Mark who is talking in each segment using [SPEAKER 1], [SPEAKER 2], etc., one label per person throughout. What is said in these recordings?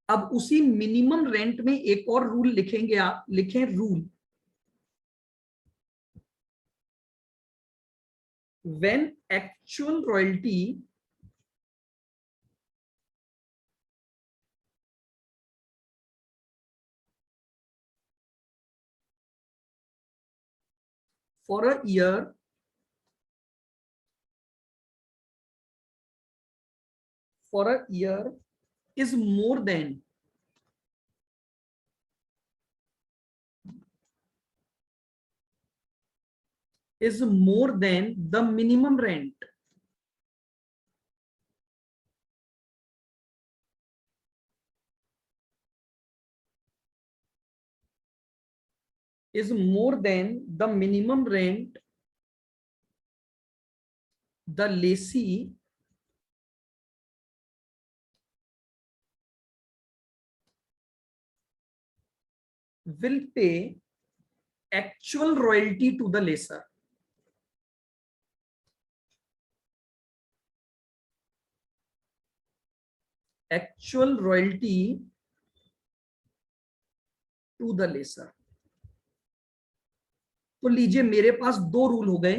[SPEAKER 1] अब उसी minimum rent में एक और रूल लिखेंगे आप, लिखें rule, when actual royalty for a year is more than the minimum rent is more than the minimum rent the lessee will pay actual royalty to the lessor. Actual royalty to the lessor. तो लीजिए मेरे पास दो rule हो गए।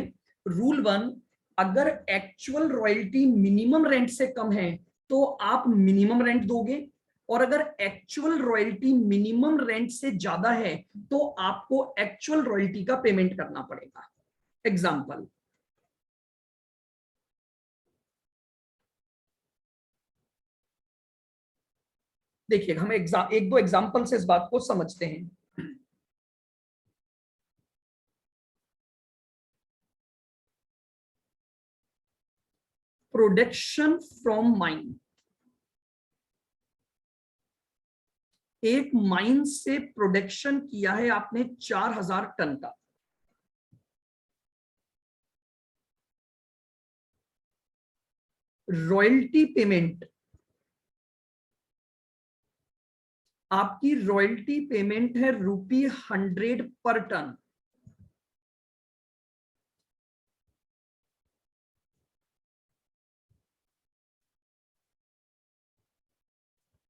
[SPEAKER 1] Rule one, अगर actual royalty minimum rent से कम है तो आप मिनिमम रेंट दोगे, और अगर एक्चुअल रॉयल्टी मिनिमम रेंट से ज्यादा है तो आपको एक्चुअल रॉयल्टी का पेमेंट करना पड़ेगा। एग्जाम्पल, देखिए हम एक दो एग्जाम्पल से इस बात को समझते हैं। प्रोडक्शन फ्रॉम माइन, एक माइन से प्रोडक्शन किया है आपने 4000 टन का, रॉयल्टी पेमेंट, आपकी रॉयल्टी पेमेंट है ₹100 पर टन।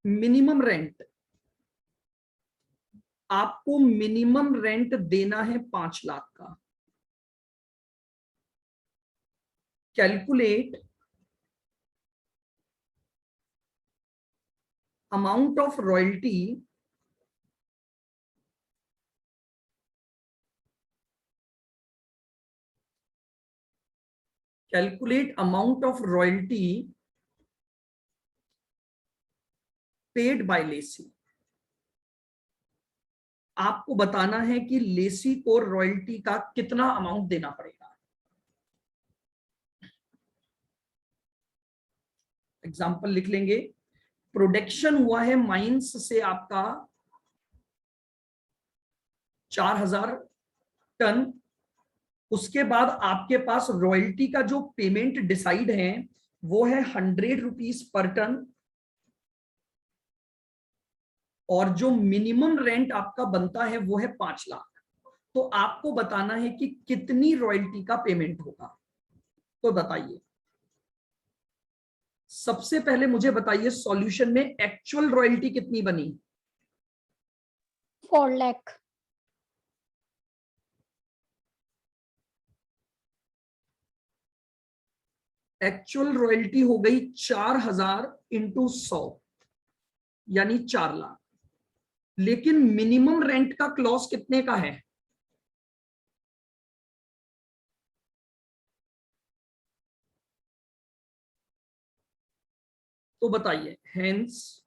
[SPEAKER 1] मिनिमम रेंट, आपको मिनिमम रेंट देना है 5 लाख का। Calculate amount of royalty paid by lessee. आपको बताना है कि लेसी को रॉयल्टी का कितना अमाउंट देना पड़ेगा। एग्जाम्पल लिख लेंगे, प्रोडक्शन हुआ है माइंस से आपका 4000 टन, उसके बाद आपके पास रॉयल्टी का जो पेमेंट डिसाइड है वो है ₹100 पर टन, और जो मिनिमम रेंट आपका बनता है वो है 5 लाख। तो आपको बताना है कि कितनी रॉयल्टी का पेमेंट होगा। तो बताइए, सबसे पहले मुझे बताइए सॉल्यूशन में एक्चुअल रॉयल्टी कितनी बनी?
[SPEAKER 2] 4 लाख।
[SPEAKER 1] एक्चुअल रॉयल्टी हो गई 4000 इंटू 100 यानी 4 लाख। लेकिन मिनिमम रेंट का क्लॉज कितने का है? तो बताइए, हेंस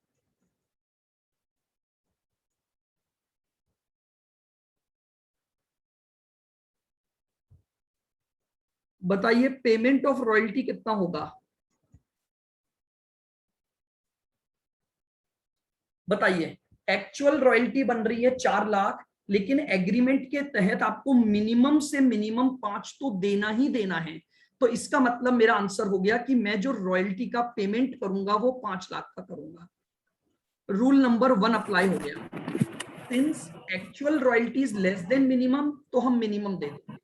[SPEAKER 1] बताइए पेमेंट ऑफ रॉयल्टी कितना होगा? बताइए, एक्चुअल रॉयल्टी बन रही है 4 लाख, लेकिन एग्रीमेंट के तहत आपको मिनिमम से मिनिमम 5 तो देना ही देना है। तो इसका मतलब मेरा आंसर हो गया कि मैं जो रॉयल्टी का पेमेंट करूंगा वो 5 लाख का करूंगा। रूल नंबर 1 अप्लाई हो गया। Since actual royalty is less than minimum तो हम मिनिमम दे देंगे।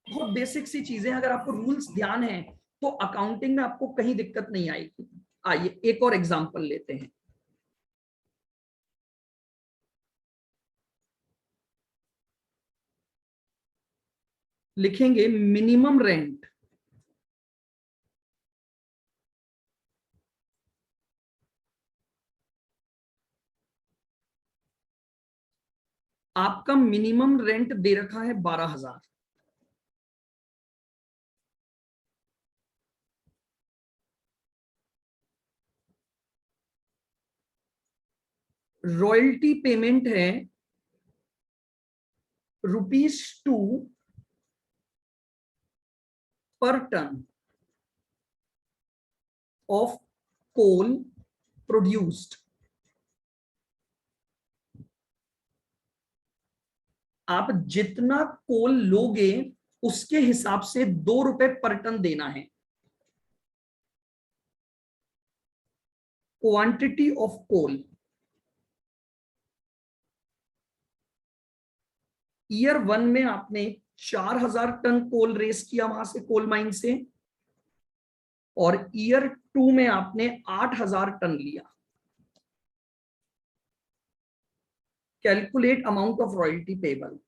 [SPEAKER 1] बहुत बेसिक सी चीजें, अगर आपको रूल्स ध्यान है तो अकाउंटिंग में आपको कहीं दिक्कत नहीं आएगी। आइए एक और एग्जांपल लेते हैं। लिखेंगे मिनिमम रेंट आपका मिनिमम रेंट दे रखा है 12,000। रॉयल्टी पेमेंट है ₹2 पर टन ऑफ कोल प्रोड्यूस्ड। आप जितना कोल लोगे उसके हिसाब से ₹2 पर टन देना है। क्वांटिटी ऑफ कोल, ईयर 1 में आपने 4,000 टन कोल रेस किया वहां से, कोल माइन से, और ईयर 2 में आपने 8,000 टन लिया। Calculate amount of royalty payable.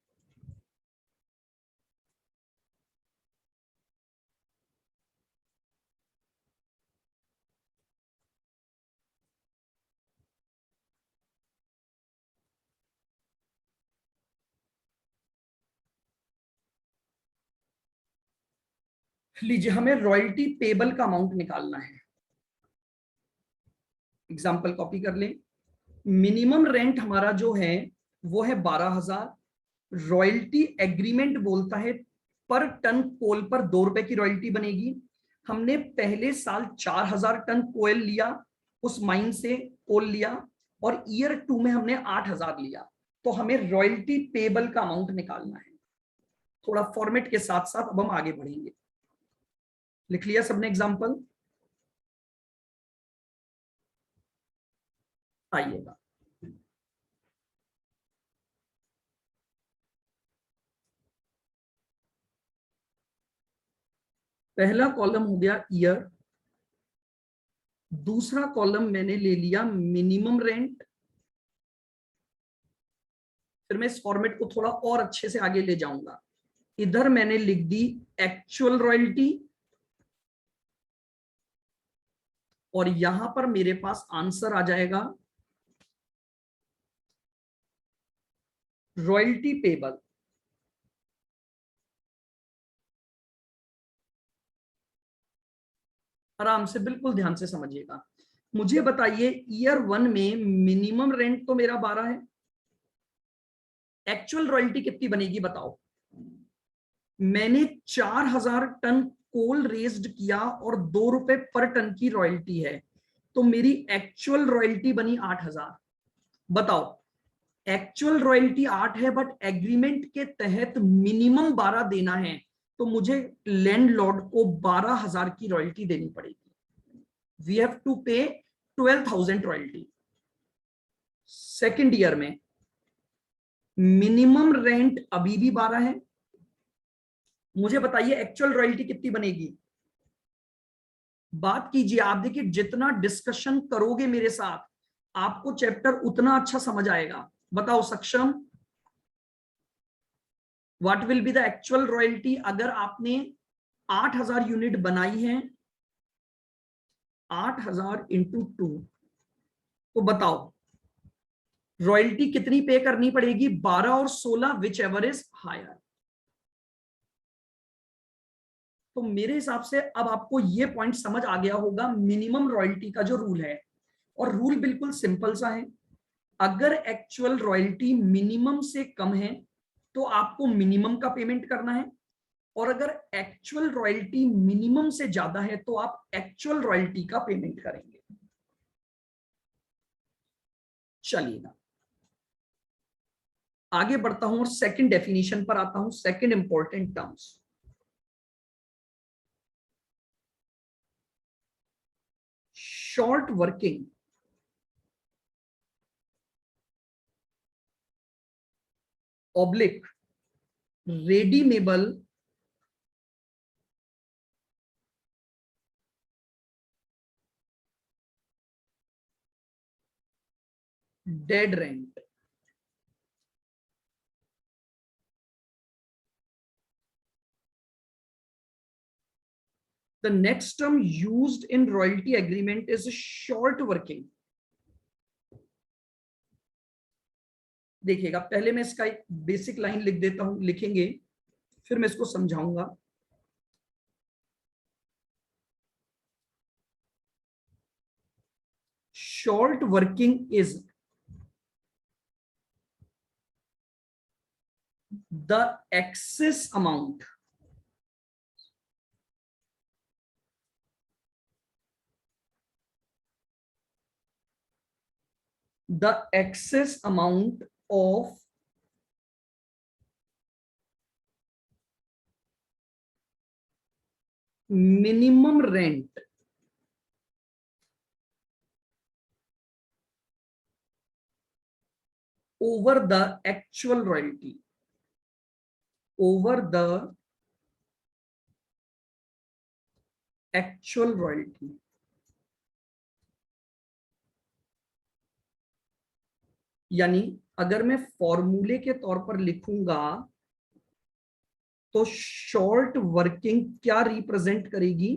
[SPEAKER 1] लीजिए, हमें रॉयल्टी पेबल का अमाउंट निकालना है। एग्जाम्पल कॉपी कर लें। मिनिमम रेंट हमारा जो है वो है 12,000। रॉयल्टी एग्रीमेंट बोलता है पर टन कोल पर ₹2 की रॉयल्टी बनेगी। हमने पहले साल 4,000 टन कोयल लिया, उस माइन से कोल लिया, और ईयर 2 में हमने 8,000 लिया। तो हमें रॉयल्टी पेबल का अमाउंट निकालना है। थोड़ा फॉर्मेट के साथ साथ अब हम आगे बढ़ेंगे। लिख लिया सबने एग्जाम्पल? आइएगा। पहला कॉलम हो गया ईयर, दूसरा कॉलम मैंने ले लिया मिनिमम रेंट। फिर मैं इस फॉर्मेट को थोड़ा और अच्छे से आगे ले जाऊंगा। इधर मैंने लिख दी एक्चुअल रॉयल्टी, और यहां पर मेरे पास आंसर आ जाएगा रॉयल्टी पेबल। आराम से, बिल्कुल ध्यान से समझिएगा। मुझे बताइए, ईयर 1 में मिनिमम रेंट तो मेरा 12 है, एक्चुअल रॉयल्टी कितनी बनेगी बताओ? मैंने 4,000 टन कोल रेज्ड किया और ₹2 पर टन की रॉयल्टी है, तो मेरी एक्चुअल रॉयल्टी बनी 8,000। बताओ, एक्चुअल रॉयल्टी 8 है, बट एग्रीमेंट के तहत मिनिमम 12 देना है, तो मुझे लैंडलॉर्ड को 12,000 की रॉयल्टी देनी पड़ेगी। वी हैव टू पे 12,000 रॉयल्टी। सेकेंड ईयर में मिनिमम रेंट अभी भी 12 है। मुझे बताइए एक्चुअल रॉयल्टी कितनी बनेगी? बात कीजिए आप, देखिए जितना डिस्कशन करोगे मेरे साथ आपको चैप्टर उतना अच्छा समझ आएगा। बताओ सक्षम, what will be the actual royalty अगर आपने 8,000 यूनिट बनाई है? 8,000 इंटू 2, तो बताओ रॉयल्टी कितनी पे करनी पड़ेगी? 12 और 16, विच एवर इज हायर। तो मेरे हिसाब से अब आपको ये पॉइंट समझ आ गया होगा मिनिमम रॉयल्टी का जो रूल है। और रूल बिल्कुल सिंपल सा है, अगर एक्चुअल रॉयल्टी मिनिमम से कम है तो आपको मिनिमम का पेमेंट करना है, और अगर एक्चुअल रॉयल्टी मिनिमम से ज्यादा है तो आप एक्चुअल रॉयल्टी का पेमेंट करेंगे। चलिएगा आगे बढ़ता हूं और सेकंड डेफिनेशन पर आता हूं, second important terms. Short working oblique redeemable dead rent. The next term used in royalty agreement is short working. देखिएगा, पहले मैं इसका एक बेसिक लाइन लिख देता हूं, लिखेंगे फिर मैं इसको समझाऊंगा। Short working is the excess amount of minimum rent over the actual royalty, over the actual royalty. यानी अगर मैं फॉर्मूले के तौर पर लिखूंगा तो शॉर्ट वर्किंग क्या रिप्रेजेंट करेगी?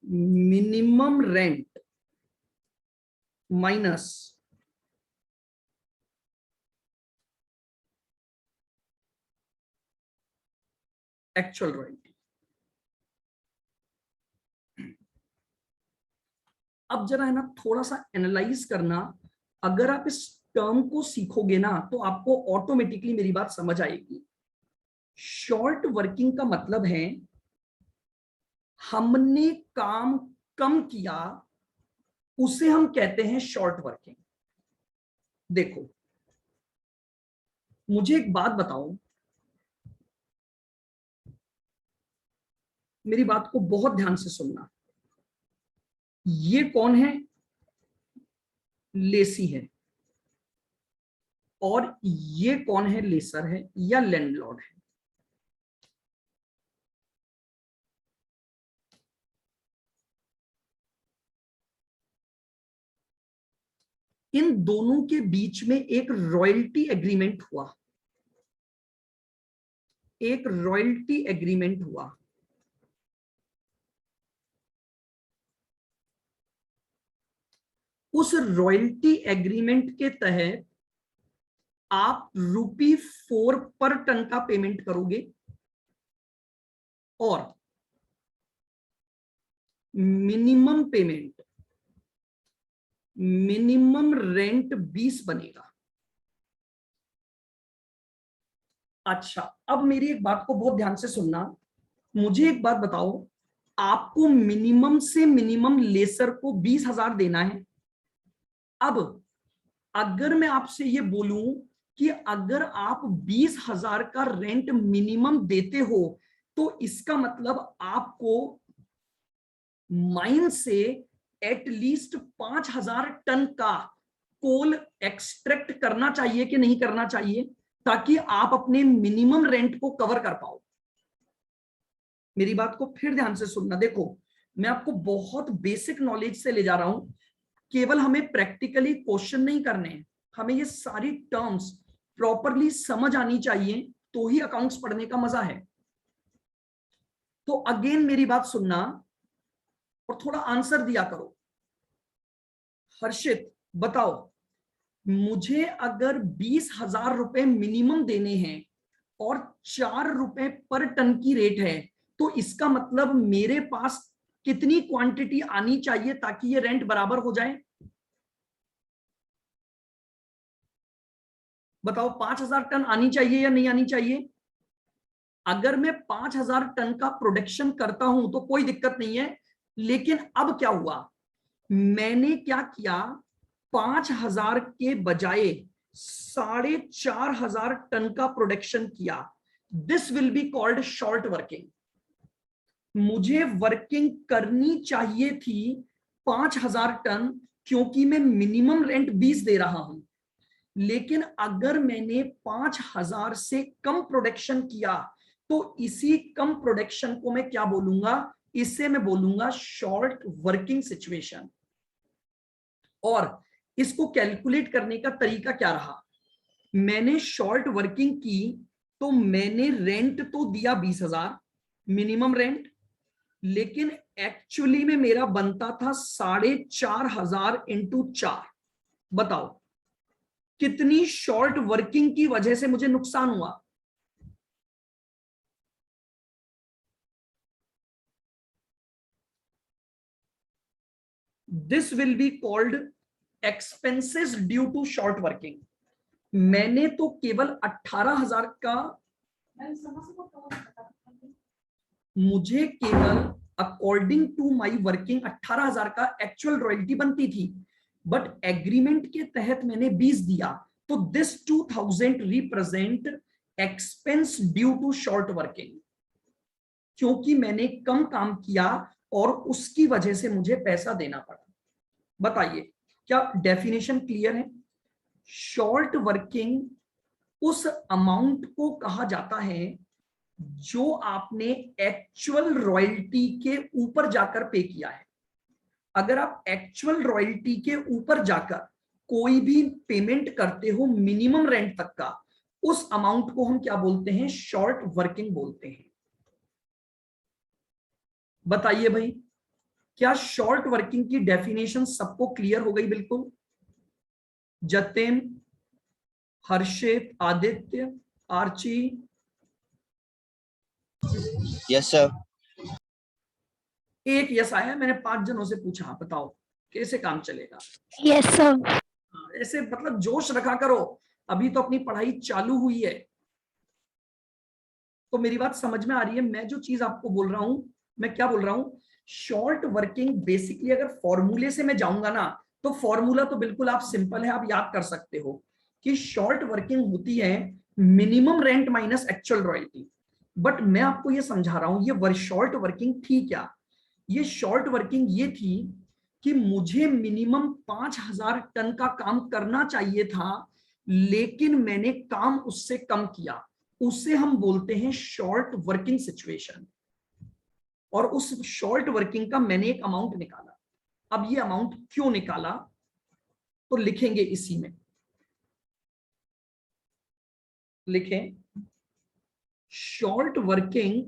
[SPEAKER 1] Minimum rent minus actual royalty. अब जरा है ना थोड़ा सा एनालाइज करना, अगर आप इस टर्म को सीखोगे ना तो आपको ऑटोमेटिकली मेरी बात समझ आएगी। शॉर्ट वर्किंग का मतलब है हमने काम कम किया, उसे हम कहते हैं शॉर्ट वर्किंग। देखो मुझे एक बात बताओ, मेरी बात को बहुत ध्यान से सुनना। ये कौन है? लेसी है। और ये कौन है? लेसर है या लैंडलॉर्ड है। इन दोनों के बीच में एक रॉयल्टी एग्रीमेंट हुआ, एक रॉयल्टी एग्रीमेंट हुआ। उस रॉयल्टी एग्रीमेंट के तहत आप ₹4 पर टन का पेमेंट करोगे और मिनिमम पेमेंट, मिनिमम रेंट 20 बनेगा। अच्छा, अब मेरी एक बात को बहुत ध्यान से सुनना। मुझे एक बात बताओ, आपको मिनिमम से मिनिमम लेसर को 20,000 देना है। अब अगर मैं आपसे ये बोलूं कि अगर आप 20,000 का रेंट मिनिमम देते हो तो इसका मतलब आपको माइन से एटलीस्ट 5,000 टन का कोल एक्सट्रैक्ट करना चाहिए कि नहीं करना चाहिए, ताकि आप अपने मिनिमम रेंट को कवर कर पाओ। मेरी बात को फिर ध्यान से सुनना। देखो मैं आपको बहुत बेसिक नॉलेज से ले जा रहा हूं, केवल हमें प्रैक्टिकली क्वेश्चन नहीं करने हैं, हमें ये सारी टर्म्स प्रॉपरली समझ आनी चाहिए, तो ही अकाउंट्स पढ़ने का मजा है। तो अगेन मेरी बात सुनना और थोड़ा आंसर दिया करो। हर्षित बताओ, मुझे अगर 20,000 रुपए मिनिमम देने हैं और 4 रुपए पर टन की रेट है, तो इसका मतलब मेरे पास कितनी क्वांटिटी आनी चाहिए ताकि ये रेंट बराबर हो जाए? बताओ 5,000 टन आनी चाहिए या नहीं आनी चाहिए? अगर मैं 5,000 टन का प्रोडक्शन करता हूं तो कोई दिक्कत नहीं है, लेकिन अब क्या हुआ, मैंने क्या किया, 5,000 के बजाय 4,500 टन का प्रोडक्शन किया। This will be called short working. मुझे वर्किंग करनी चाहिए थी 5,000 टन, क्योंकि मैं मिनिमम रेंट 20 दे रहा हूं, लेकिन अगर मैंने 5,000 से कम प्रोडक्शन किया तो इसी कम प्रोडक्शन को मैं क्या बोलूंगा, इससे मैं बोलूंगा शॉर्ट वर्किंग सिचुएशन। और इसको कैलकुलेट करने का तरीका क्या रहा, मैंने शॉर्ट वर्किंग की तो मैंने रेंट तो दिया 20,000 मिनिमम रेंट, लेकिन एक्चुअली में मेरा बनता था 4,500 इंटू 4। बताओ कितनी शॉर्ट वर्किंग की वजह से मुझे नुकसान हुआ। This will be called expenses due to short working. मैंने तो केवल 18,000 का, मुझे केवल अकॉर्डिंग टू माई वर्किंग 18,000 का एक्चुअल रॉयल्टी बनती थी, बट एग्रीमेंट के तहत मैंने 20 दिया, तो this 2,000 represent expense due to short working, क्योंकि मैंने कम काम किया और उसकी वजह से मुझे पैसा देना पड़ा। बताइए क्या डेफिनेशन क्लियर है। शॉर्ट वर्किंग उस अमाउंट को कहा जाता है जो आपने एक्चुअल रॉयल्टी के ऊपर जाकर पे किया है। अगर आप एक्चुअल रॉयल्टी के ऊपर जाकर कोई भी पेमेंट करते हो मिनिमम रेंट तक का, उस अमाउंट को हम क्या बोलते हैं, शॉर्ट वर्किंग बोलते हैं। बताइए भाई, क्या शॉर्ट वर्किंग की डेफिनेशन सबको क्लियर हो गई बिल्कुल। जतिन, हर्षित, आदित्य, आर्ची।
[SPEAKER 2] Yes sir.
[SPEAKER 1] एक यस आया, मैंने 5 जनों से पूछा, बताओ कैसे काम चलेगा।
[SPEAKER 3] Yes sir.
[SPEAKER 1] ऐसे मतलब जोश रखा करो, अभी तो अपनी पढ़ाई चालू हुई है। तो मेरी बात समझ में आ रही है, मैं जो चीज आपको बोल रहा हूं, मैं क्या बोल रहा हूं, शॉर्ट वर्किंग बेसिकली अगर फॉर्मूले से मैं जाऊंगा ना, तो फॉर्मूला तो बिल्कुल आप सिंपल है, आप याद कर सकते हो कि शॉर्ट वर्किंग होती है minimum rent minus actual royalty. But मैं आपको ये समझा रहा हूं, ये शॉर्ट वर्किंग थी क्या, ये शॉर्ट वर्किंग ये थी कि मुझे मिनिमम 5,000 टन का काम करना चाहिए था, लेकिन मैंने काम उससे कम किया, उसे हम बोलते हैं शॉर्ट वर्किंग सिचुएशन। और उस शॉर्ट वर्किंग का मैंने एक अमाउंट निकाला। अब ये अमाउंट क्यों निकाला, तो लिखेंगे इसी में, लिखें short working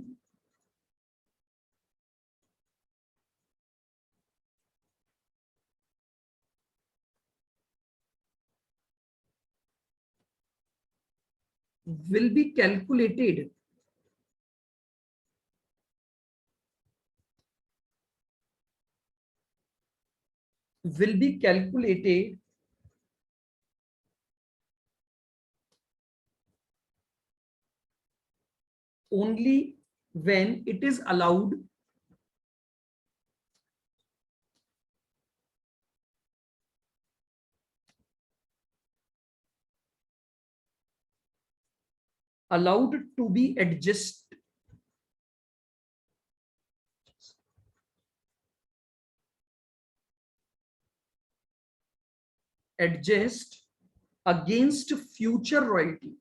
[SPEAKER 1] will be calculated only when it is allowed to be adjust against future royalty.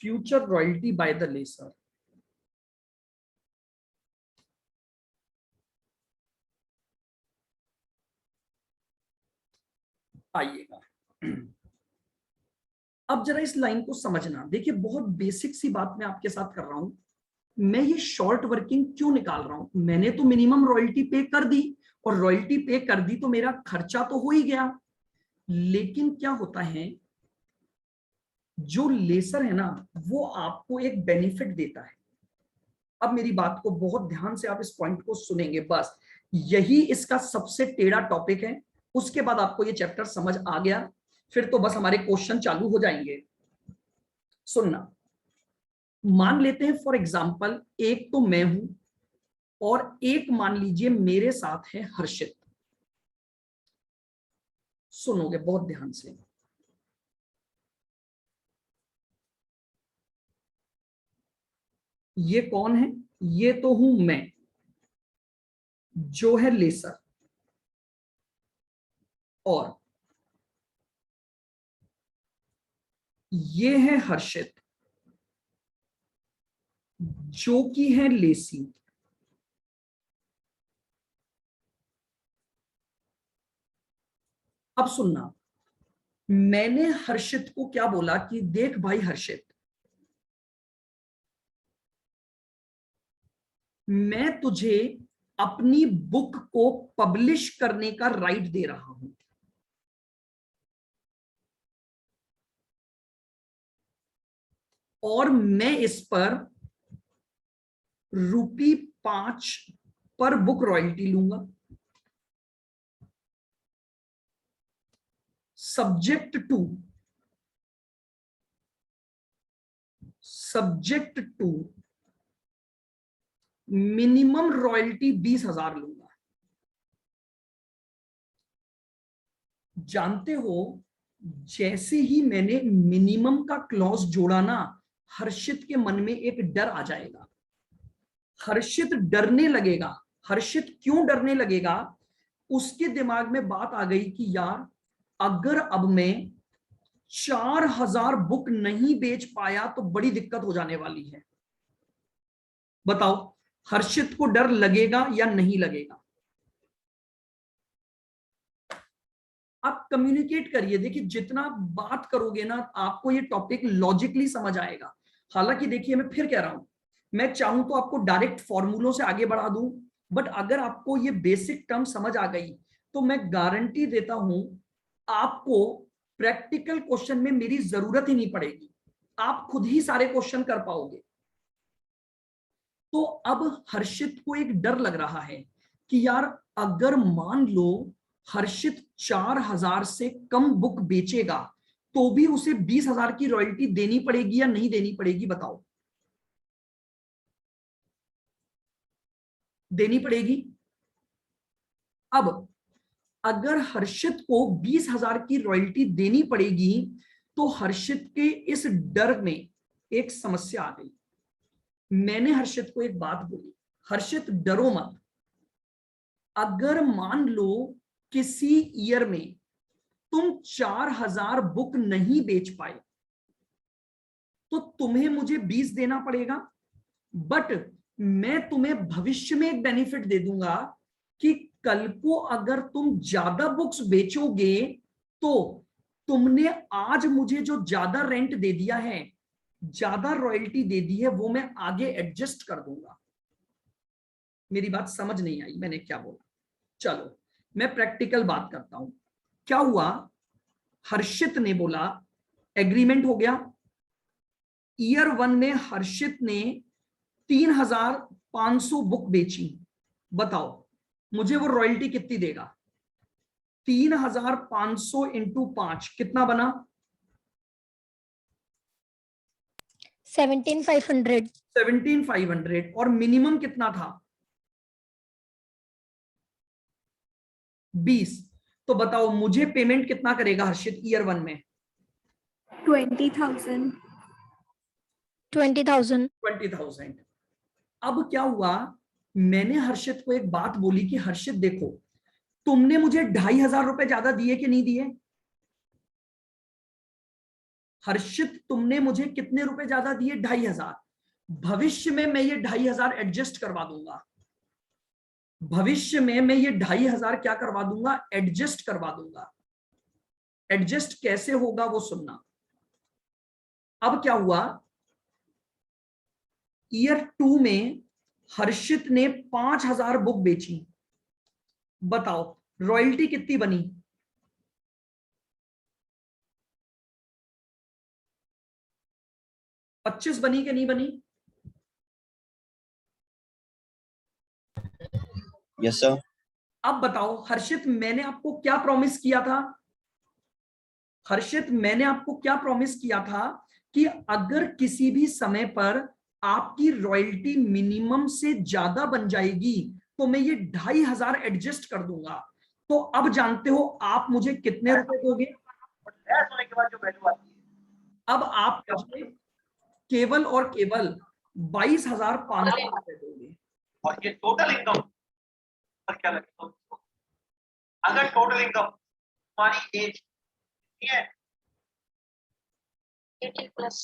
[SPEAKER 1] Future royalty by the lessor. आइएगा, अब जरा इस लाइन को समझना। देखिए बहुत बेसिक सी बात मैं आपके साथ कर रहा हूं। मैं ये शॉर्ट वर्किंग क्यों निकाल रहा हूं, मैंने तो मिनिमम रॉयल्टी पे कर दी, और रॉयल्टी पे कर दी तो मेरा खर्चा तो हो ही गया। लेकिन क्या होता है, जो लेसर है ना, वो आपको एक बेनिफिट देता है। अब मेरी बात को बहुत ध्यान से आप इस पॉइंट को सुनेंगे, बस यही इसका सबसे टेढ़ा टॉपिक है। उसके बाद आपको ये चैप्टर समझ आ गया, फिर तो बस हमारे क्वेश्चन चालू हो जाएंगे। सुनना, मान लेते हैं फॉर एग्जांपल एक तो मैं हूं और एक मान लीजिए मेरे साथ है हर्षित। सुनोगे बहुत ध्यान से, ये कौन है, ये तो हूं मैं जो है लेसर, और ये है हर्षित, जो कि है लेसी। अब सुनना, मैंने हर्षित को क्या बोला कि देख भाई हर्षित, मैं तुझे अपनी बुक को पब्लिश करने का राइट दे रहा हूं, और मैं इस पर ₹5 पर बुक रॉयल्टी लूंगा, सब्जेक्ट टू मिनिमम रॉयल्टी 20,000 लूंगा। जानते हो, जैसे ही मैंने मिनिमम का क्लॉज जोड़ा ना, हर्षित के मन में एक डर आ जाएगा, हर्षित डरने लगेगा। हर्षित क्यों डरने लगेगा? उसके दिमाग में बात आ गई कि यार, अगर अब मैं 4,000 बुक नहीं बेच पाया तो बड़ी दिक्कत हो जाने वाली है। बताओ, हर्षित को डर लगेगा या नहीं लगेगा? आप कम्युनिकेट करिए। देखिए, जितना आप बात करोगे ना, आपको ये टॉपिक लॉजिकली समझ आएगा। हालांकि देखिए, मैं फिर कह रहा हूं, मैं चाहूं तो आपको डायरेक्ट फॉर्मूलों से आगे बढ़ा दूं, बट अगर आपको ये बेसिक टर्म समझ आ गई तो मैं गारंटी देता हूं, आपको प्रैक्टिकल क्वेश्चन में मेरी जरूरत ही नहीं पड़ेगी, आप खुद ही सारे क्वेश्चन कर पाओगे। तो अब हर्षित को एक डर लग रहा है कि यार, अगर मान लो हर्षित 4,000 से कम बुक बेचेगा तो भी उसे 20,000 की रॉयल्टी देनी पड़ेगी या नहीं देनी पड़ेगी? बताओ। देनी पड़ेगी। अब अगर हर्षित को 20,000 की रॉयल्टी देनी पड़ेगी तो हर्षित के इस डर में एक समस्या आ गई। मैंने हर्षित को एक बात बोली, हर्षित डरो मत, अगर मान लो किसी ईयर में तुम 4,000 बुक नहीं बेच पाए तो तुम्हें मुझे 20 देना पड़ेगा, बट मैं तुम्हें भविष्य में एक बेनिफिट दे दूंगा कि कल को अगर तुम ज्यादा बुक्स बेचोगे तो तुमने आज मुझे जो ज्यादा रेंट दे दिया है, ज्यादा रॉयल्टी दे दी है, वो मैं आगे एडजस्ट कर दूंगा। मेरी बात समझ नहीं आई मैंने क्या बोला? चलो, मैं प्रैक्टिकल बात करता हूं। क्या हुआ? हर्षित ने बोला, एग्रीमेंट हो गया। ईयर 1 में हर्षित ने 3,500 बुक बेची। बताओ, मुझे वो रॉयल्टी कितनी देगा? 3,500 इंटू 5 कितना बना?
[SPEAKER 2] 17,500।
[SPEAKER 1] 17,500। और मिनिमम कितना था? 20। तो बताओ, मुझे पेमेंट कितना करेगा हर्षित ईयर 1 में?
[SPEAKER 2] 20,000। 20,000।
[SPEAKER 1] 20,000। अब क्या हुआ? मैंने हर्षित को एक बात बोली कि हर्षित देखो, तुमने मुझे 2,500 रुपए ज्यादा दिए कि नहीं दिए? हर्षित, तुमने मुझे कितने रुपए ज्यादा दिए? 2,500। भविष्य में मैं ये 2,500 एडजस्ट करवा दूंगा। भविष्य में मैं ये 2,500 क्या करवा दूंगा? एडजस्ट करवा दूंगा। एडजस्ट कैसे होगा वो सुनना। अब क्या हुआ? ईयर 2 में हर्षित ने 5,000 बुक बेची। बताओ, रॉयल्टी कितनी बनी? 25 बनी कि नहीं बनी?
[SPEAKER 3] Yes sir.
[SPEAKER 1] अब बताओ हर्षित, मैंने आपको क्या प्रॉमिस किया था? हर्षित, मैंने आपको क्या प्रॉमिस किया था कि अगर किसी भी समय पर आपकी रॉयल्टी मिनिमम से ज्यादा बन जाएगी तो मैं ये 2,500 एडजस्ट कर दूंगा। तो अब जानते हो आप मुझे कितने रुपए दोगे? अब आप मुझे केवल और केवल 22,500 रुपए दोगे।
[SPEAKER 3] और ये टोटल इनकम पर क्या लगेगा? अगर टोटल इनकम हमारी एज है
[SPEAKER 2] 80 प्लस।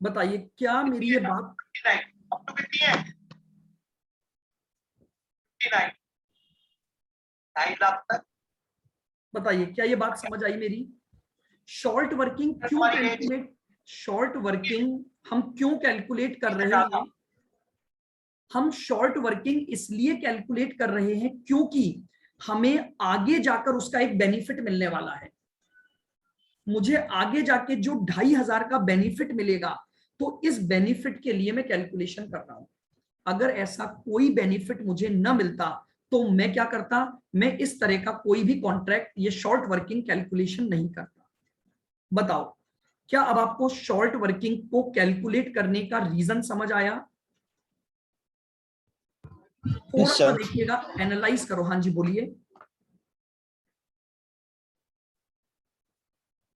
[SPEAKER 1] बताइए क्या मेरी ये बात
[SPEAKER 3] 59 अप टू कितनी है 59 2.5 लाख तक
[SPEAKER 1] बताइए क्या ये बात समझ आई मेरी? शॉर्ट वर्किंग क्यों
[SPEAKER 3] तुम्हारी एज
[SPEAKER 1] कैलकुलेट, शॉर्ट वर्किंग हम क्यों कैलकुलेट कर रहे हैं? हम शॉर्ट वर्किंग इसलिए कैलकुलेट कर रहे हैं क्योंकि हमें आगे जाकर उसका एक बेनिफिट मिलने वाला है। मुझे आगे जाके जो 2,500 का बेनिफिट मिलेगा, तो इस बेनिफिट के लिए मैं कैलकुलेशन कर रहा हूं। अगर ऐसा कोई बेनिफिट मुझे न मिलता तो मैं क्या करता? मैं इस तरह का कोई भी कॉन्ट्रैक्ट, ये शॉर्ट वर्किंग कैलकुलेशन नहीं करता। बताओ क्या अब आपको शॉर्ट वर्किंग को कैलकुलेट करने का रीजन समझ आया? थोड़ा सा देखिएगा, एनालाइज करो। हाँ जी बोलिए।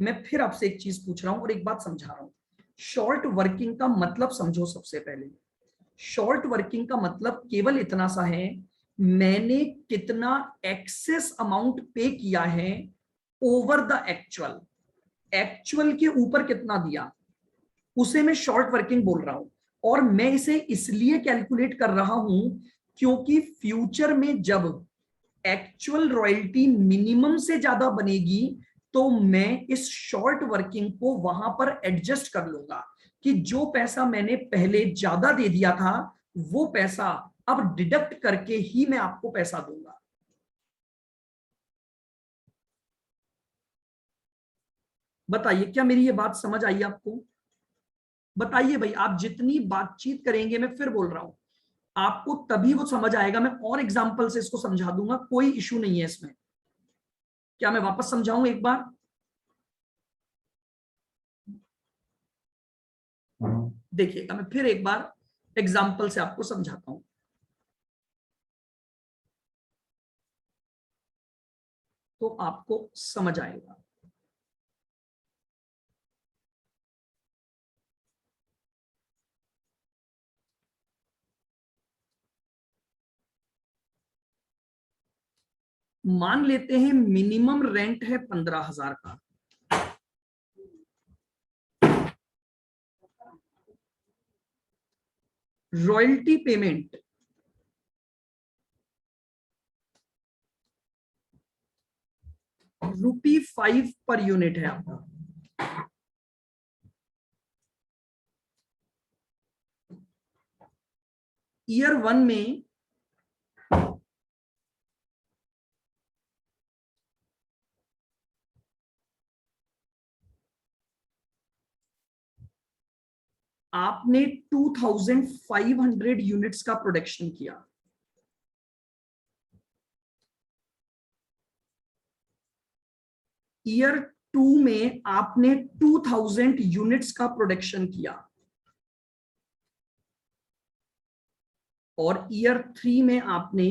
[SPEAKER 1] मैं फिर आपसे एक चीज पूछ रहा हूं और एक बात समझा रहा हूं। शॉर्ट वर्किंग का मतलब समझो। सबसे पहले शॉर्ट वर्किंग का मतलब केवल इतना सा है, मैंने कितना एक्सेस अमाउंट पे किया है ओवर द एक्चुअल। एक्चुअल के ऊपर कितना दिया, उसे मैं शॉर्ट वर्किंग बोल रहा हूं। और मैं इसे इसलिए कैलकुलेट कर रहा हूं क्योंकि फ्यूचर में जब एक्चुअल रॉयल्टी मिनिमम से ज्यादा बनेगी, तो मैं इस शॉर्ट वर्किंग को वहां पर एडजस्ट कर लूंगा कि जो पैसा मैंने पहले ज्यादा दे दिया था, वो पैसा अब डिडक्ट करके ही मैं आपको पैसा दूंगा। बताइए क्या मेरी ये बात समझ आई आपको? बताइए भाई, आप जितनी बातचीत करेंगे, मैं फिर बोल रहा हूं, आपको तभी वो समझ आएगा। मैं और एग्जांपल से इसको समझा दूंगा, कोई इशू नहीं है इसमें। क्या मैं वापस समझाऊं एक बार? देखिएगा, मैं फिर एक बार एग्जांपल से आपको समझाता हूं, तो आपको समझ आएगा। मान लेते हैं मिनिमम रेंट है 15,000 का। रॉयल्टी पेमेंट ₹5 पर यूनिट है आपका। ईयर 1 में आपने 2,500 यूनिट्स का प्रोडक्शन किया। ईयर 2 में आपने 2,000 यूनिट्स का प्रोडक्शन किया और ईयर 3 में आपने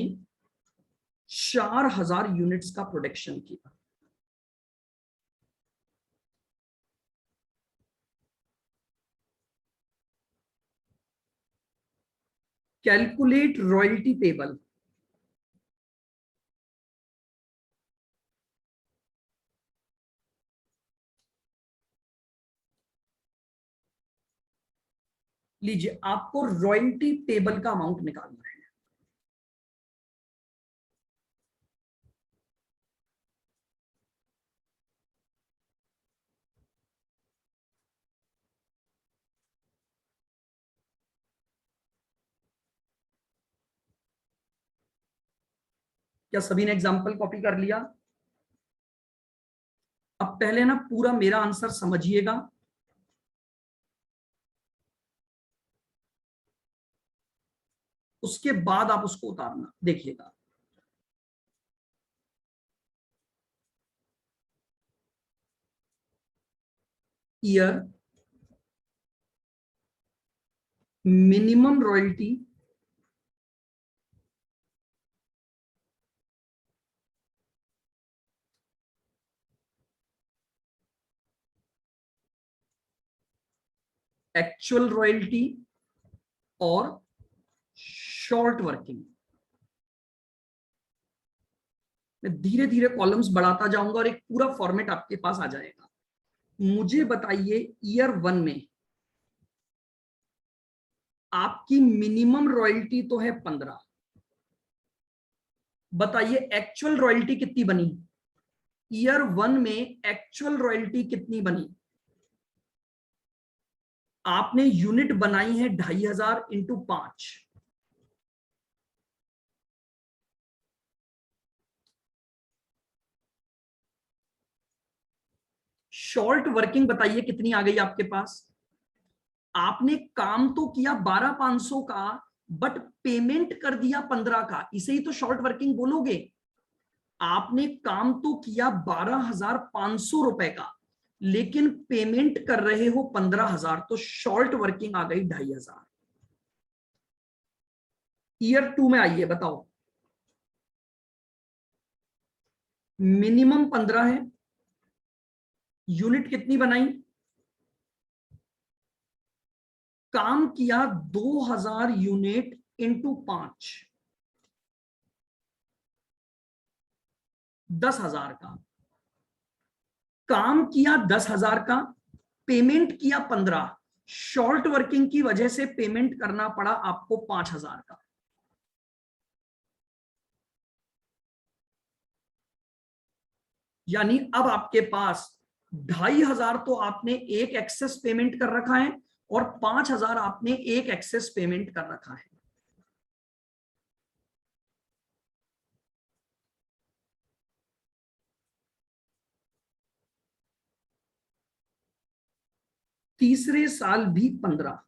[SPEAKER 1] 4,000 यूनिट्स का प्रोडक्शन किया। Calculate royalty payable. लीजिए, आपको रॉयल्टी पेबल का अमाउंट निकालना है। क्या सभी ने एग्जाम्पल कॉपी कर लिया? अब पहले ना पूरा मेरा आंसर समझिएगा, उसके बाद आप उसको उतारना। देखिएगा, year minimum royalty actual royalty और शॉर्ट वर्किंग। मैं धीरे धीरे कॉलम्स बढ़ाता जाऊंगा और एक पूरा फॉर्मेट आपके पास आ जाएगा। मुझे बताइए ईयर 1 में आपकी मिनिमम रॉयल्टी तो है 15, बताइए एक्चुअल रॉयल्टी कितनी बनी? ईयर 1 में एक्चुअल रॉयल्टी कितनी बनी? आपने यूनिट बनाई है 2500 इंटू 5, शॉर्ट वर्किंग बताइए कितनी आ गई आपके पास? आपने काम तो किया 12,500 का, बट पेमेंट कर दिया 15 का, इसे ही तो शॉर्ट वर्किंग बोलोगे। आपने काम तो किया 12,500 रुपए का, लेकिन पेमेंट कर रहे हो 15,000, तो शॉर्ट वर्किंग आ गई 2,500। ईयर 2 में आइए, बताओ। मिनिमम 15 है, यूनिट कितनी बनाई? काम किया 2,000 यूनिट इंटू 5, 10,000 का। काम किया 10,000 का, पेमेंट किया 15, शॉर्ट वर्किंग की वजह से पेमेंट करना पड़ा आपको 5,000 का। यानी अब आपके पास 2,500 तो आपने एक एक्सेस पेमेंट कर रखा है और 5,000 आपने एक एक्सेस पेमेंट कर रखा है। तीसरे साल भी 15।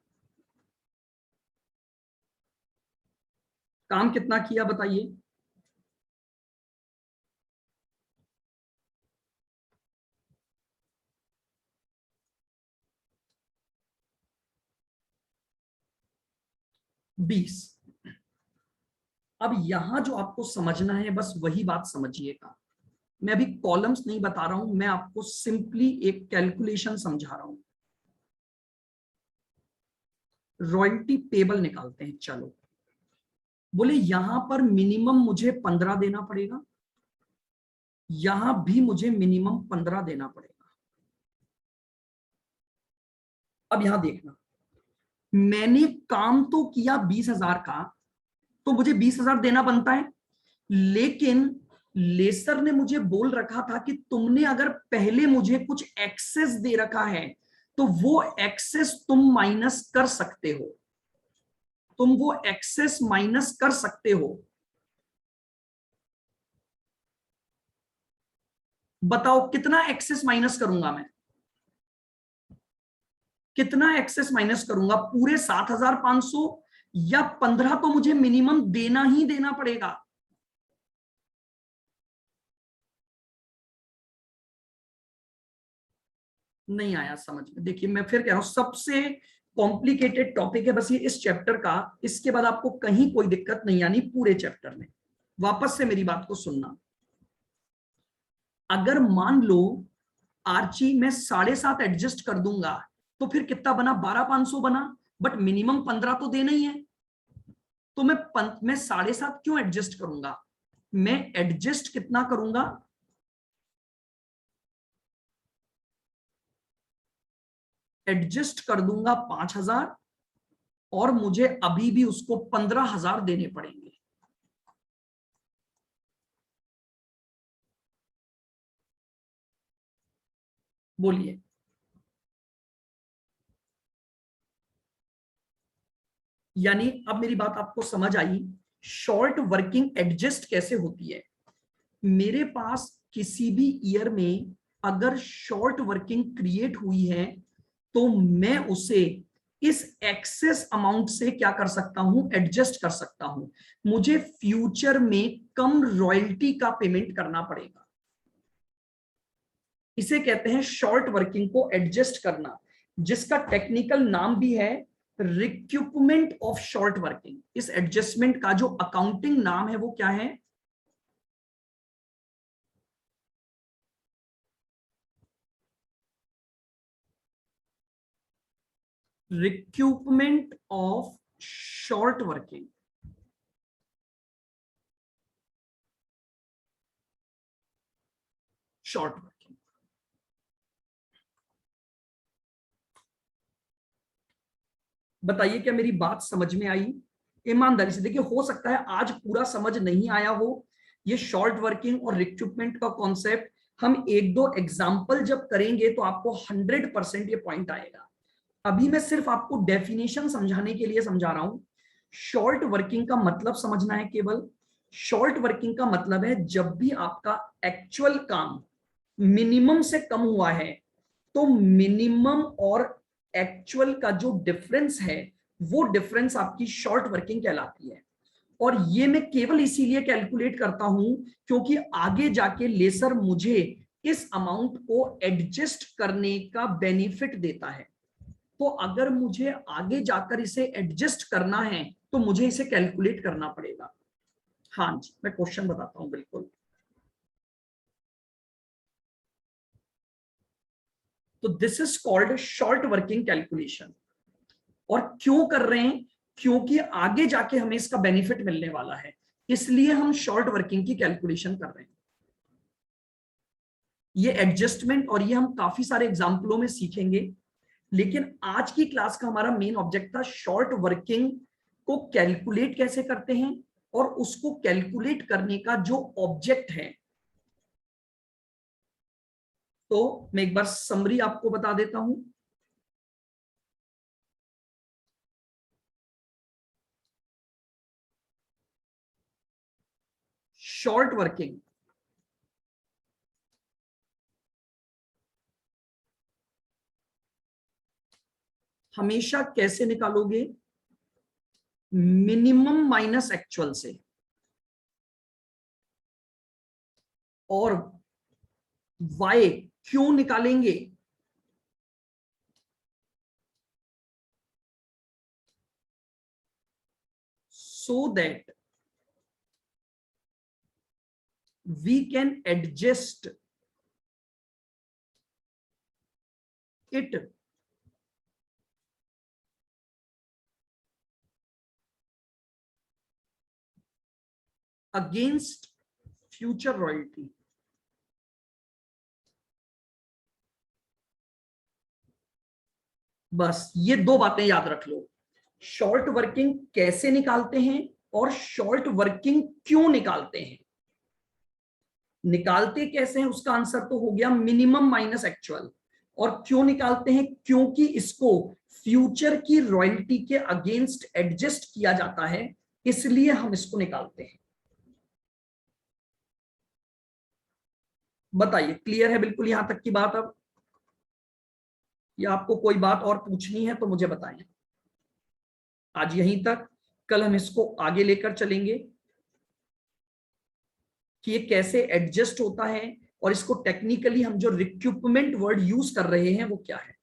[SPEAKER 1] काम कितना किया बताइए? बीस। अब यहां जो आपको समझना है बस वही बात समझिएगा। मैं अभी कॉलम्स नहीं बता रहा हूं, मैं आपको सिंपली एक कैलकुलेशन समझा रहा हूं। रॉयल्टी पेबल निकालते हैं, चलो। बोले यहां पर मिनिमम मुझे 15 देना पड़ेगा, यहां भी मुझे मिनिमम 15 देना पड़ेगा। अब यहां देखना, मैंने काम तो किया 20,000 का, तो मुझे 20,000 देना बनता है, लेकिन लेसर ने मुझे बोल रखा था कि तुमने अगर पहले मुझे कुछ एक्सेस दे रखा है तो वो एक्सेस तुम माइनस कर सकते हो, तुम वो एक्सेस माइनस कर सकते हो। बताओ कितना एक्सेस माइनस करूंगा मैं? कितना एक्सेस माइनस करूंगा? पूरे 7,500 या 15 तो मुझे मिनिमम देना ही देना पड़ेगा। नहीं आया समझ में? देखिए मैं फिर कह रहा हूं, सबसे कॉम्प्लिकेटेड टॉपिक है बस ये इस चैप्टर का, इसके बाद आपको कहीं कोई दिक्कत नहीं आनी पूरे चैप्टर में। वापस से मेरी बात को सुनना। अगर मान लो आर्ची मैं 7.5 एडजस्ट कर दूंगा, तो फिर कितना बना? 12,500 बना, बट मिनिमम 15 तो देना ही है। तो मैं 7.5 क्यों एडजस्ट करूंगा? मैं एडजस्ट कितना करूंगा? एडजस्ट कर दूंगा 5,000, और मुझे अभी भी उसको 15,000 देने पड़ेंगे। बोलिए। यानी अब मेरी बात आपको समझ आई, शॉर्ट वर्किंग एडजस्ट कैसे होती है। मेरे पास किसी भी ईयर में अगर शॉर्ट वर्किंग क्रिएट हुई है, तो मैं उसे इस एक्सेस अमाउंट से क्या कर सकता हूं? एडजस्ट कर सकता हूं। मुझे फ्यूचर में कम रॉयल्टी का पेमेंट करना पड़ेगा। इसे कहते हैं शॉर्ट वर्किंग को एडजस्ट करना, जिसका टेक्निकल नाम भी है रिक्यूपमेंट ऑफ शॉर्ट वर्किंग। इस एडजस्टमेंट का जो अकाउंटिंग नाम है वो क्या है? रिक्यूपमेंट of short working. Short working. बताइए क्या मेरी बात समझ में आई? ईमानदारी से देखिए, हो सकता है आज पूरा समझ नहीं आया हो ये शॉर्ट वर्किंग और रिक्रूटमेंट का कॉन्सेप्ट। हम एक दो एग्जाम्पल जब करेंगे तो आपको 100% ये पॉइंट आएगा। अभी मैं सिर्फ आपको डेफिनेशन समझाने के लिए समझा रहा हूं। शॉर्ट वर्किंग का मतलब समझना है केवल। शॉर्ट वर्किंग का मतलब है जब भी आपका एक्चुअल काम मिनिमम से कम हुआ है तो मिनिमम और एक्चुअल का जो डिफरेंस है वो डिफरेंस आपकी शॉर्ट वर्किंग कहलाती है। और ये मैं केवल इसीलिए कैलकुलेट करता हूं क्योंकि आगे जाके लेसर मुझे इस अमाउंट को एडजस्ट करने का बेनिफिट देता है। तो अगर मुझे आगे जाकर इसे एडजस्ट करना है तो मुझे इसे कैलकुलेट करना पड़ेगा। हाँ जी, मैं क्वेश्चन बताता हूं बिल्कुल। तो this is called short working calculation. और क्यों कर रहे हैं? क्योंकि आगे जाके हमें इसका बेनिफिट मिलने वाला है, इसलिए हम शॉर्ट वर्किंग की कैलकुलेशन कर रहे हैं। ये एडजस्टमेंट और ये हम काफी सारे एग्जाम्पलों में सीखेंगे, लेकिन आज की क्लास का हमारा मेन ऑब्जेक्ट था शॉर्ट वर्किंग को कैलकुलेट कैसे करते हैं और उसको कैलकुलेट करने का जो ऑब्जेक्ट है। तो मैं एक बार समरी आपको बता देता हूं। शॉर्ट वर्किंग हमेशा कैसे निकालोगे? मिनिमम माइनस एक्चुअल से। और वाई क्यों निकालेंगे? So that we can adjust it against future royalty. बस ये दो बातें याद रख लो। शॉर्ट वर्किंग कैसे निकालते हैं और शॉर्ट वर्किंग क्यों निकालते हैं। निकालते कैसे हैं उसका आंसर तो हो गया मिनिमम माइनस एक्चुअल। और क्यों निकालते हैं? क्योंकि इसको फ्यूचर की रॉयल्टी के अगेंस्ट एडजस्ट किया जाता है, इसलिए हम इसको निकालते हैं। बताइए, क्लियर है बिल्कुल यहां तक की बात? अब या आपको कोई बात और पूछनी है तो मुझे बताएं। आज यहीं तक, कल हम इसको आगे लेकर चलेंगे कि ये कैसे एडजस्ट होता है और इसको टेक्निकली हम जो रिक्रूटमेंट वर्ड यूज कर रहे हैं वो क्या है।